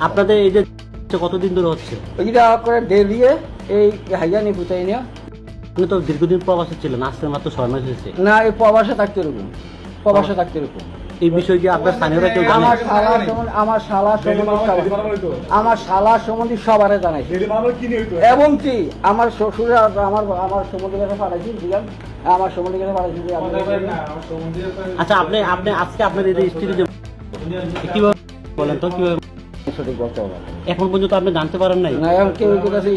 আপনাদের এই যে কতদিন ধরে হচ্ছে? এটা করে ডেলিয়ে এই হাইয়া নি বুঝাই নিয়া। আপনি তো দীর্ঘদিন প্রবাসে ছিলেন, আজকে মাত্র 6 মাস হয়েছে। না, এই প্রবাসে থাকতে এরকম, প্রবাসে থাকতে এরকম। এই বিষয় কি আপনার স্থানীয়রা কেউ জানে? আমার শালা সম্বন্ধে সবারে জানাইছি, এবং কি আমার শ্বশুর আমার সম্বন্ধে কাছে পাঠাইছি, বুঝলাম আমার সম্বন্ধে কাছে পাঠাইছি। আচ্ছা, আপনি আপনি আজকে আপনার এই স্ত্রী যে কিভাবে বলেন তো, কিভাবে সঠিক বলতে হবে এখন পর্যন্ত আপনি জানতে পারেন নাই? না, এখন কেউ কাছে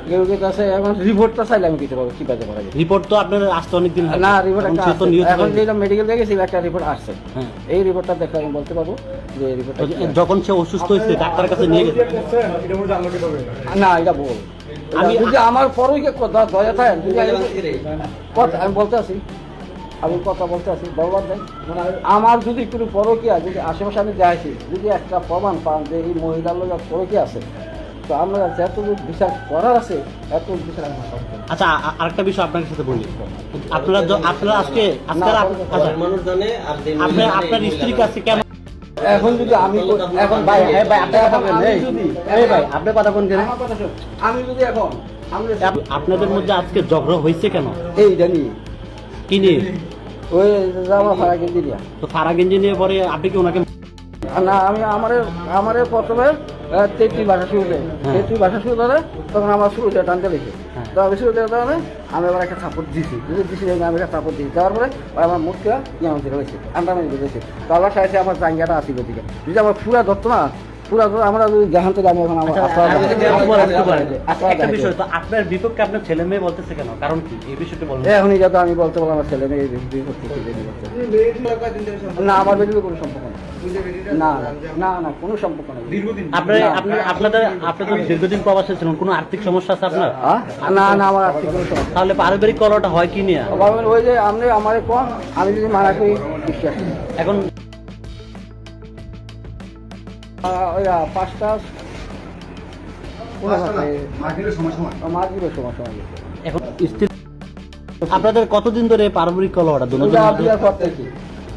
কেউ কাছে এখন রিপোর্টটা চাইলে আমি কিছু কি পাইতে পারি। রিপোর্ট তো আপনার আসতে অনেকদিন না, রিপোর্ট এখন যেটা মেডিকেল দেখেছি একটা রিপোর্ট আসছে। এই রিপোর্টটা দেখে আমি বলতে পারবো যে রিপোর্টটা যখন সে অসুস্থ হয়েছে ডাক্তারের কাছে নিয়ে গেছে। না, এটা বল আমি যদি আমার পরই দয়া থাকে, আমি বলতে আছি, আমি কথা বলতে আছি, বলবার দেন আমার যদি কোনো পরকীয়া যদি আশেপাশে আমি যাইছি, যদি একটা প্রমাণ পান যে এই মহিলার লোক পরকীয়া আছে, তো আমরা যতটুকু বিচার করার আছে এত বিচার। আচ্ছা, আরেকটা বিষয় আপনার সাথে বলি, আপনারা আজকে আপনার স্ত্রীর কাছে কেন এখন যদি আমি এখন ভাই আপনি কথা কোন কেন আমি যদি এখন আপনাদের মধ্যে আজকে ঝগড়া হয়েছে কেন? এই জানি কি নিয়ে? ওই আমার ফারাগেন্দি দিয়া। তো ফারাগেঞ্জি নিয়ে পরে আপনি কি ওনাকে? না, আমি আমারে প্রথমে 33 ভাষা শুরু দেয়, 33 ভাষা শুরু করে, তখন আমার শুরু দেয় টানতে লিখে। তো আমি শুরু দেওয়ার কারণে আমি আবার একটা সাপোর্ট দিয়েছি, আমি একটা সাপোর্ট দিয়েছি, দেওয়ার পরে আমার মুখটা ইয়াম দিতে হয়েছে, আন্ডারমাইন দিয়েছে। তো আল্লাহ সাহায্যে আমার জায়গাটা আসি দিকে, যদি আমার পুরা ধরতো না, পুরা আমরা জাহান থেকে আমি এখন একটা বিষয় তো, আপনার বিপক্ষে আপনার ছেলে মেয়ে বলতেছে কেন, কারণ কি এই বিষয়টা বলুন? এখন এই যাতে আমি বলতে পারলাম আমার ছেলে মেয়ে না, আমার বেরিয়ে কোনো সম্পর্ক নেই। না না না, কোনো সম্পর্ক নেই। আপনাদের দীর্ঘদিন প্রবাসে ছিলেন, কোনো আর্থিক সমস্যা আছে আপনার? না না, আমার আর্থিক কোনো সমস্যা। তাহলে পারিবারিক কলহটা হয় কি নিয়ে? ওই যে আপনি আমার কম, আমি যদি মানা করি বিশ্বাস এখন 5টা এখন স্ত্রী আপনাদের কতদিন ধরে পারিবারিক কলহটা?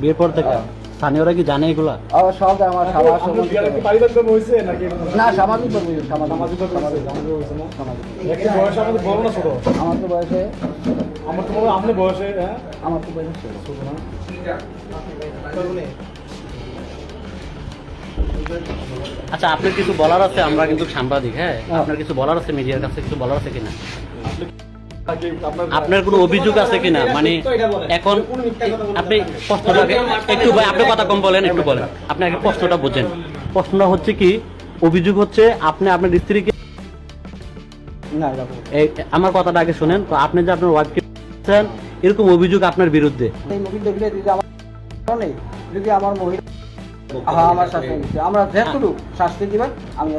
বিয়ের পর থেকে স্থানীয়রা কি জানে এগুলা? সব আমার না, সামাজিক আমার তো বয়সে আমার তো বয়সে আচ্ছা, আপনার কিছু বলার আছে? আমরা কিন্তু সাংবাদিক, হ্যাঁ, আপনার কিছু বলার আছে, মিডিয়ার কাছে কিছু বলার আছে কিনা? আপনার কোনো অভিযোগ আছে কিনা? মানে এখন আপনি প্রশ্নটাকে একটু ভাই, আপনি কথা কম বলেন, একটু বলেন, আপনি আগে প্রশ্নটা বোঝেন। প্রশ্নটা হচ্ছে কি, অভিযোগ হচ্ছে আপনি আপনার স্ত্রীকে, আমার কথাটা আগে শোনেন তো, আপনি যে আপনার ওয়াইফকে এরকম অভিযোগ আপনার বিরুদ্ধে, যদি আমার মহিলা আমার শাস্তি আমরা যেটুকু শাস্তি দিবেন আমি